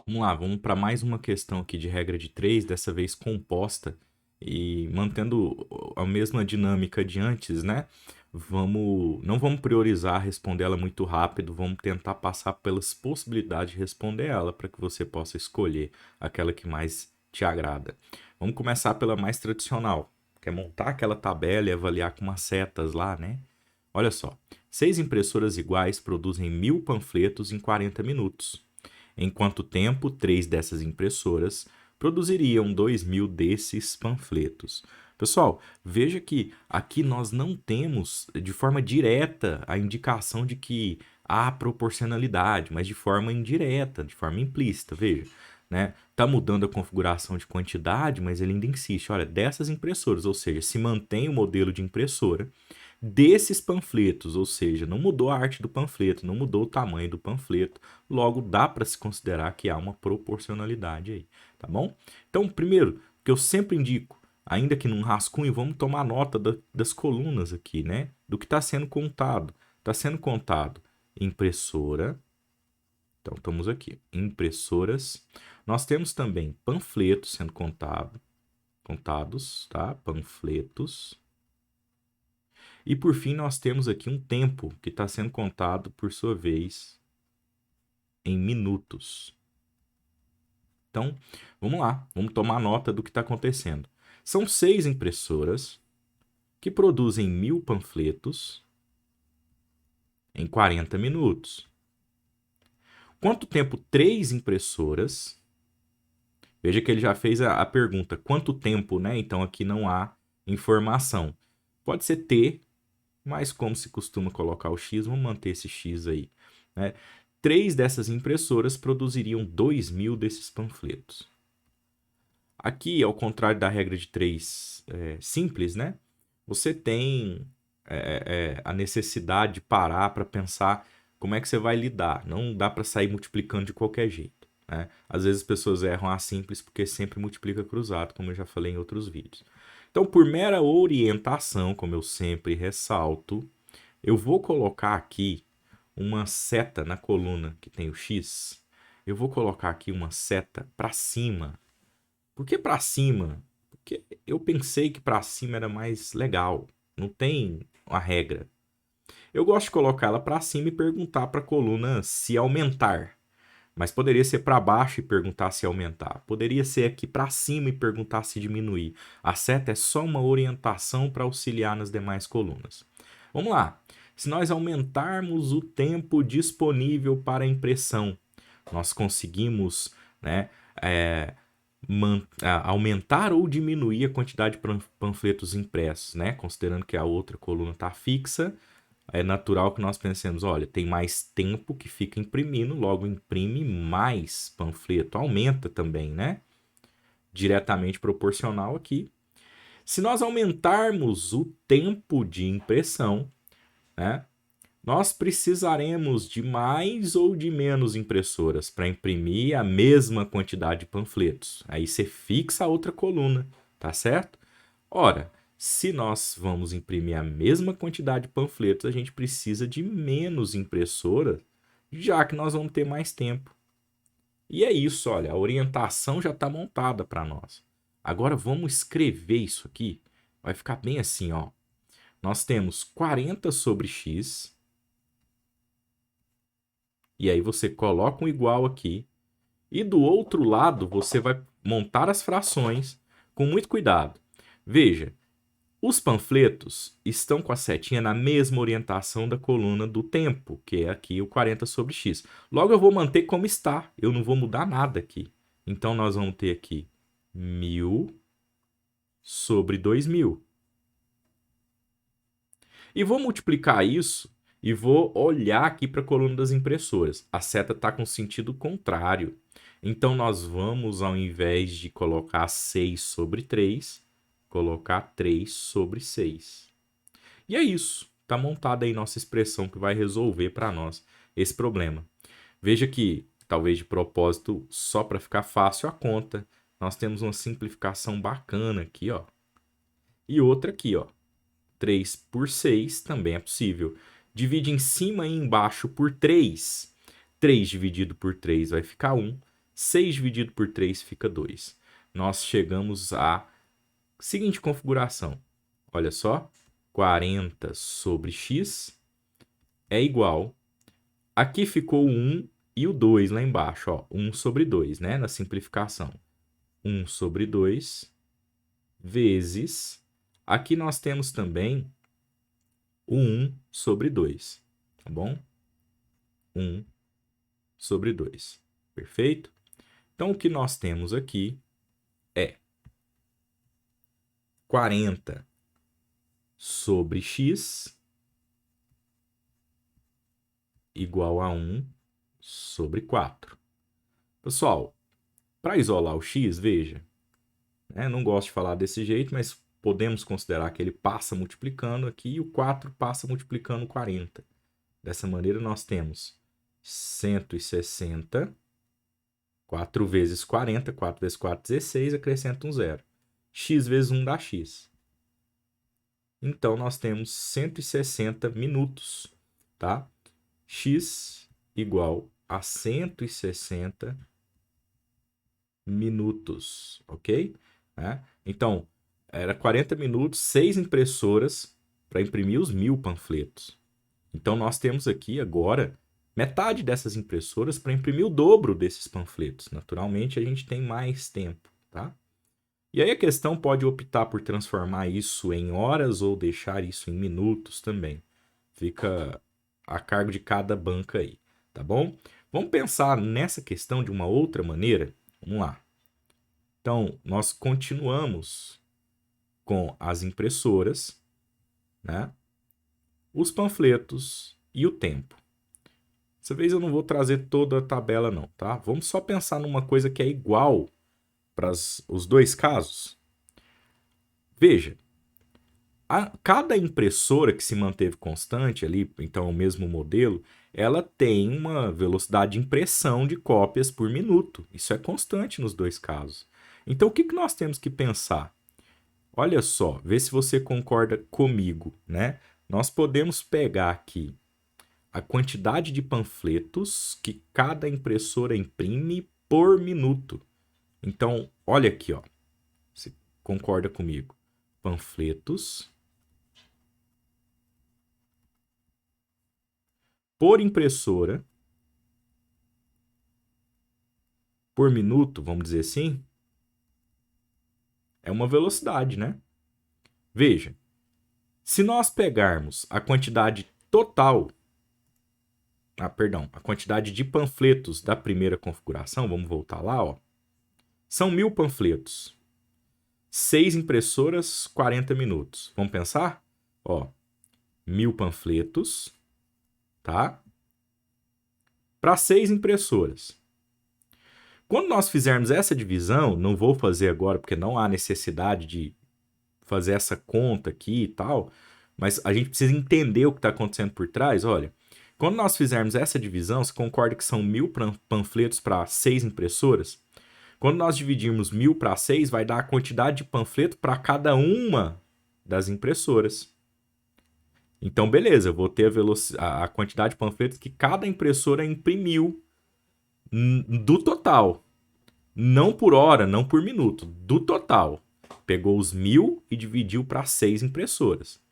Vamos lá, vamos para mais uma questão aqui de regra de 3, dessa vez composta e mantendo a mesma dinâmica de antes, né? Não vamos priorizar responder ela muito rápido, vamos tentar passar pelas possibilidades de responder ela para que você possa escolher aquela que mais te agrada. Vamos começar pela mais tradicional, que é montar aquela tabela e avaliar com umas setas lá, né? Olha só, 6 impressoras iguais produzem 1.000 panfletos em 40 minutos. Em quanto tempo 3 dessas impressoras produziriam 2.000 desses panfletos? Pessoal, veja que aqui nós não temos de forma direta a indicação de que há proporcionalidade, mas de forma indireta, de forma implícita, veja. Né? Tá mudando a configuração de quantidade, mas ele ainda insiste, olha, dessas impressoras, ou seja, se mantém o modelo de impressora desses panfletos, ou seja, não mudou a arte do panfleto, não mudou o tamanho do panfleto, logo dá para se considerar que há uma proporcionalidade aí, tá bom? Então, primeiro, que eu sempre indico, ainda que num rascunho, vamos tomar nota das colunas aqui, né? Do que está sendo contado. Está sendo contado impressora, então estamos aqui, impressoras. Nós temos também panfletos sendo contados, tá? Panfletos. E por fim, nós temos aqui um tempo que está sendo contado, por sua vez, em minutos. Então, vamos lá, vamos tomar nota do que está acontecendo. São 6 impressoras que produzem 1.000 panfletos em 40 minutos. Quanto tempo 3 impressoras? Veja que ele já fez a pergunta, quanto tempo, né? Então aqui não há informação. Pode ser T, mas como se costuma colocar o X, vamos manter esse X aí. Né? 3 dessas impressoras produziriam 2.000 desses panfletos. Aqui, ao contrário da regra de 3 simples, né? Você tem a necessidade de parar para pensar como é que você vai lidar. Não dá para sair multiplicando de qualquer jeito. Né? Às vezes as pessoas erram a simples porque sempre multiplica cruzado, como eu já falei em outros vídeos. Então, por mera orientação, como eu sempre ressalto, eu vou colocar aqui uma seta na coluna que tem o X. Eu vou colocar aqui uma seta para cima. Por que para cima? Porque eu pensei que para cima era mais legal. Não tem uma regra. Eu gosto de colocar ela para cima e perguntar para a coluna se aumentar. Mas poderia ser para baixo e perguntar se aumentar. Poderia ser aqui para cima e perguntar se diminuir. A seta é só uma orientação para auxiliar nas demais colunas. Vamos lá. Se nós aumentarmos o tempo disponível para impressão, nós conseguimos, né, aumentar ou diminuir a quantidade de panfletos impressos, né? Considerando que a outra coluna está fixa, é natural que nós pensemos, olha, tem mais tempo que fica imprimindo, logo imprime mais panfleto, aumenta também, né? Diretamente proporcional aqui. Se nós aumentarmos o tempo de impressão, né? Nós precisaremos de mais ou de menos impressoras para imprimir a mesma quantidade de panfletos. Aí você fixa a outra coluna, tá certo? Ora, se nós vamos imprimir a mesma quantidade de panfletos, a gente precisa de menos impressora, já que nós vamos ter mais tempo. E é isso, olha, a orientação já está montada para nós. Agora vamos escrever isso aqui. Vai ficar bem assim, ó. Nós temos 40 sobre x. E aí você coloca um igual aqui. E do outro lado você vai montar as frações com muito cuidado. Veja, os panfletos estão com a setinha na mesma orientação da coluna do tempo, que é aqui o 40 sobre x. Logo eu vou manter como está, eu não vou mudar nada aqui. Então nós vamos ter aqui 1.000 sobre 2.000. E vou multiplicar isso e vou olhar aqui para a coluna das impressoras. A seta está com sentido contrário. Então, nós vamos, ao invés de colocar 6 sobre 3, colocar 3 sobre 6. E é isso. Está montada aí nossa expressão que vai resolver para nós esse problema. Veja que, talvez de propósito, só para ficar fácil a conta, nós temos uma simplificação bacana aqui, ó. E outra aqui, ó. 3 por 6 também é possível. Divide em cima e embaixo por 3. 3 dividido por 3 vai ficar 1. 6 dividido por 3 fica 2. Nós chegamos à seguinte configuração. Olha só, 40 sobre x é igual. Aqui ficou o 1 e o 2 lá embaixo. Ó, 1 sobre 2, né? Na simplificação. 1 sobre 2 vezes... Aqui nós temos também o 1 sobre 2, tá bom? 1 sobre 2, perfeito? Então, o que nós temos aqui é 40 sobre x igual a 1 sobre 4. Pessoal, para isolar o x, veja, né, não gosto de falar desse jeito, mas podemos considerar que ele passa multiplicando aqui e o 4 passa multiplicando 40. Dessa maneira, nós temos 160, 4 vezes 40, 4 vezes 4, 16, acrescenta um zero. X vezes 1 dá x. Então, nós temos 160 minutos, tá? X igual a 160 minutos, ok? Então, era 40 minutos, 6 impressoras para imprimir os 1000 panfletos. Então, nós temos aqui agora metade dessas impressoras para imprimir o dobro desses panfletos. Naturalmente, a gente tem mais tempo, tá? E aí a questão pode optar por transformar isso em horas ou deixar isso em minutos também. Fica a cargo de cada banca aí, tá bom? Vamos pensar nessa questão de uma outra maneira? Vamos lá. Então, nós continuamos com as impressoras, né? Os panfletos e o tempo. Dessa vez eu não vou trazer toda a tabela não, tá? Vamos só pensar numa coisa que é igual para os dois casos. Veja, cada impressora que se manteve constante ali, então o mesmo modelo, ela tem uma velocidade de impressão de cópias por minuto. Isso é constante nos dois casos. Então, o que nós temos que pensar? Olha só, vê se você concorda comigo, né? Nós podemos pegar aqui a quantidade de panfletos que cada impressora imprime por minuto. Então, olha aqui, ó. Você concorda comigo? Panfletos por impressora por minuto, vamos dizer assim, é uma velocidade, né? Veja, se nós pegarmos a quantidade total, a quantidade de panfletos da primeira configuração, vamos voltar lá, ó. São 1000 panfletos. 6 impressoras, 40 minutos. Vamos pensar? Ó, 1000 panfletos, tá? Para 6 impressoras. Quando nós fizermos essa divisão, não vou fazer agora porque não há necessidade de fazer essa conta aqui e tal, mas a gente precisa entender o que está acontecendo por trás. Olha, quando nós fizermos essa divisão, você concorda que são 1000 panfletos para 6 impressoras? Quando nós dividirmos 1000 para 6, vai dar a quantidade de panfleto para cada uma das impressoras. Então, beleza, eu vou ter a quantidade de panfletos que cada impressora imprimiu do total. Não por hora, não por minuto, do total. Pegou os 1000 e dividiu para 6 impressoras.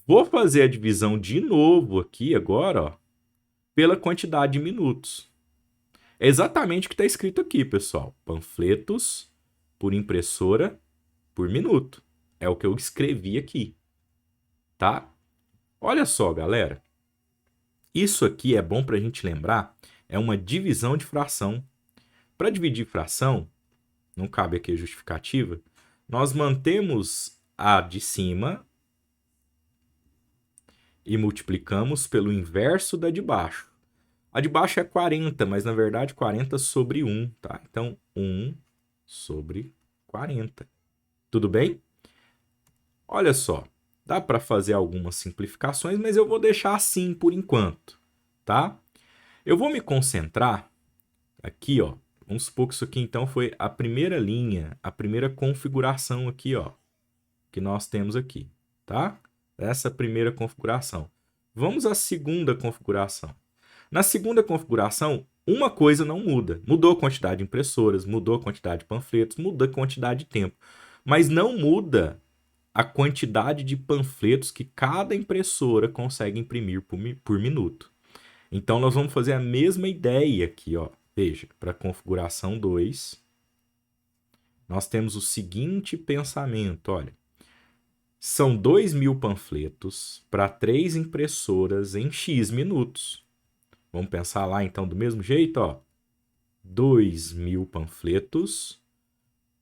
Vou fazer a divisão de novo aqui agora, ó, pela quantidade de minutos. É exatamente o que está escrito aqui, pessoal. Panfletos por impressora por minuto. É o que eu escrevi aqui, tá? Olha só, galera. Isso aqui é bom para a gente lembrar, é uma divisão de fração. Para dividir fração, não cabe aqui a justificativa, nós mantemos a de cima e multiplicamos pelo inverso da de baixo. A de baixo é 40, mas na verdade 40 sobre 1, tá? Então, 1 sobre 40. Tudo bem? Olha só, dá para fazer algumas simplificações, mas eu vou deixar assim por enquanto, tá? Eu vou me concentrar aqui, ó. Vamos supor que isso aqui então foi a primeira linha, a primeira configuração aqui, ó, que nós temos aqui, tá? Essa primeira configuração. Vamos à segunda configuração. Na segunda configuração, uma coisa não muda. Mudou a quantidade de impressoras, mudou a quantidade de panfletos, muda a quantidade de tempo. Mas não muda a quantidade de panfletos que cada impressora consegue imprimir por minuto. Então, nós vamos fazer a mesma ideia aqui, ó. Veja, para a configuração 2, nós temos o seguinte pensamento, olha. São 2.000 panfletos para 3 impressoras em X minutos. Vamos pensar lá, então, do mesmo jeito, ó. 2.000 panfletos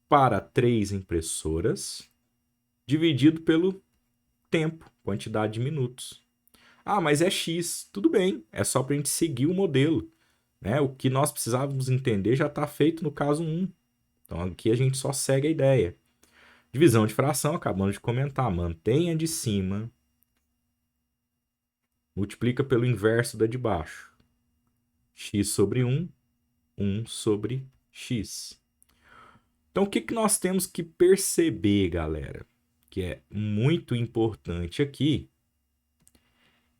para 3 impressoras, dividido pelo tempo, quantidade de minutos. Ah, mas é X. Tudo bem, é só para a gente seguir o modelo. Né? O que nós precisávamos entender já está feito no caso 1. Então aqui a gente só segue a ideia. Divisão de fração, acabamos de comentar. Mantenha de cima, multiplica pelo inverso da de baixo. X sobre 1, 1 sobre X. Então o que nós temos que perceber, galera, que é muito importante aqui,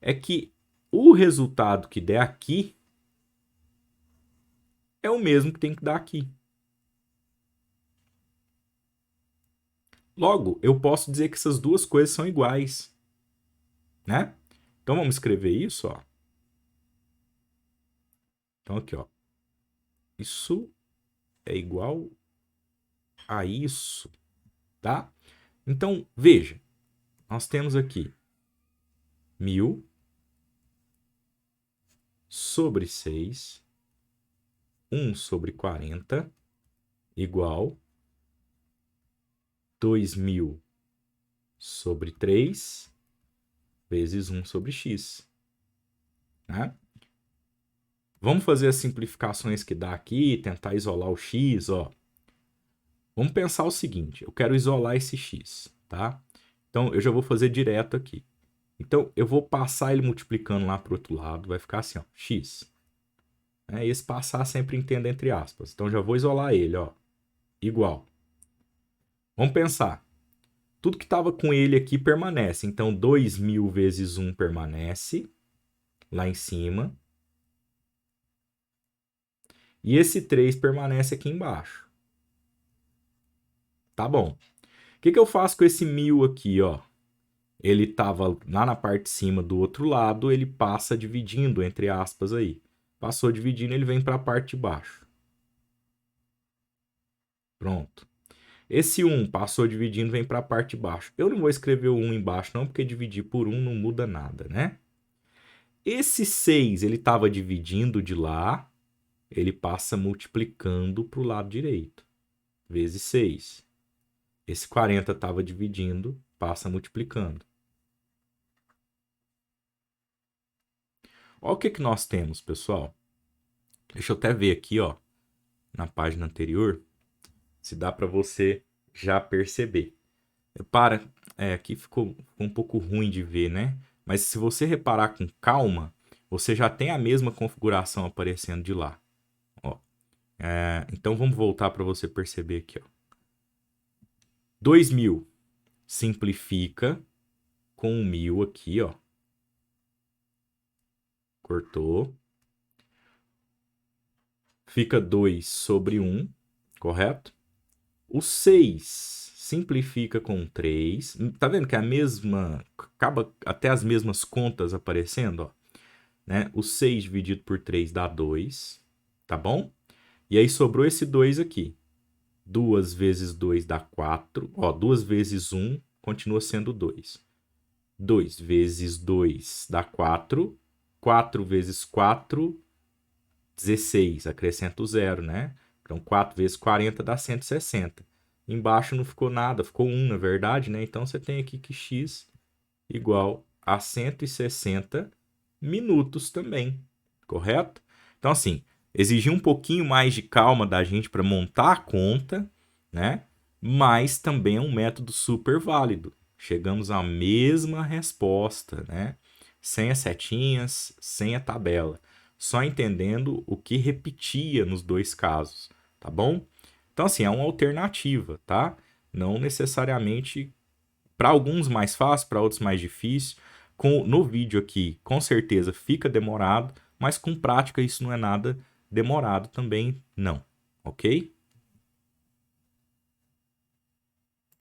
é que o resultado que der aqui é o mesmo que tem que dar aqui. Logo, eu posso dizer que essas duas coisas são iguais, né? Então vamos escrever isso, ó. Então aqui, ó. Isso é igual a isso, tá? Então, veja, nós temos aqui 1.000 sobre 6, 1 sobre 40, igual 2.000 sobre 3, vezes 1 sobre x. Né? Vamos fazer as simplificações que dá aqui, tentar isolar o x, ó. Vamos pensar o seguinte, eu quero isolar esse x, tá? Então, eu já vou fazer direto aqui. Então, eu vou passar ele multiplicando lá para o outro lado, vai ficar assim, ó, x. Esse passar sempre entenda entre aspas. Então, já vou isolar ele, ó, igual. Vamos pensar. Tudo que estava com ele aqui permanece. Então, 2.000 vezes 1 permanece lá em cima. E esse 3 permanece aqui embaixo. Tá bom. O que eu faço com esse 1.000 aqui, ó? Ele estava lá na parte de cima do outro lado, ele passa dividindo, entre aspas, aí. Passou dividindo, ele vem para a parte de baixo. Pronto. Esse 1 passou dividindo, vem para a parte de baixo. Eu não vou escrever o 1 embaixo, não, porque dividir por 1 não muda nada, né? Esse 6, ele estava dividindo de lá, ele passa multiplicando para o lado direito. Vezes 6. Esse 40 estava dividindo, passa multiplicando. Olha o que nós temos, pessoal. Deixa eu até ver aqui, ó, na página anterior, se dá para você já perceber. Aqui ficou um pouco ruim de ver, né? Mas se você reparar com calma, você já tem a mesma configuração aparecendo de lá. Ó. Então vamos voltar para você perceber aqui. Ó. 2.000 simplifica com 1.000 aqui, ó. Cortou. Fica 2 sobre 1, correto? O 6 simplifica com 3. Tá vendo que é a mesma... Acaba até as mesmas contas aparecendo, ó. Né? O 6 dividido por 3 dá 2, tá bom? E aí sobrou esse 2 aqui. 2 vezes 2 dá 4. Ó, 2 vezes 1 continua sendo 2. 2 vezes 2 dá 4. 4 vezes 4, 16. Acrescenta o 0, né? Então, 4 vezes 40 dá 160. Embaixo não ficou nada, ficou 1, na verdade, né? Então, você tem aqui que x igual a 160 minutos também, correto? Então, assim, exigir um pouquinho mais de calma da gente para montar a conta, né? Mas também é um método super válido. Chegamos à mesma resposta, né? Sem as setinhas, sem a tabela. Só entendendo o que repetia nos dois casos, tá bom? Então, assim, é uma alternativa, tá? Não necessariamente, para alguns mais fácil, para outros mais difícil. No vídeo aqui, com certeza, fica demorado, mas com prática isso não é nada demorado também não, ok?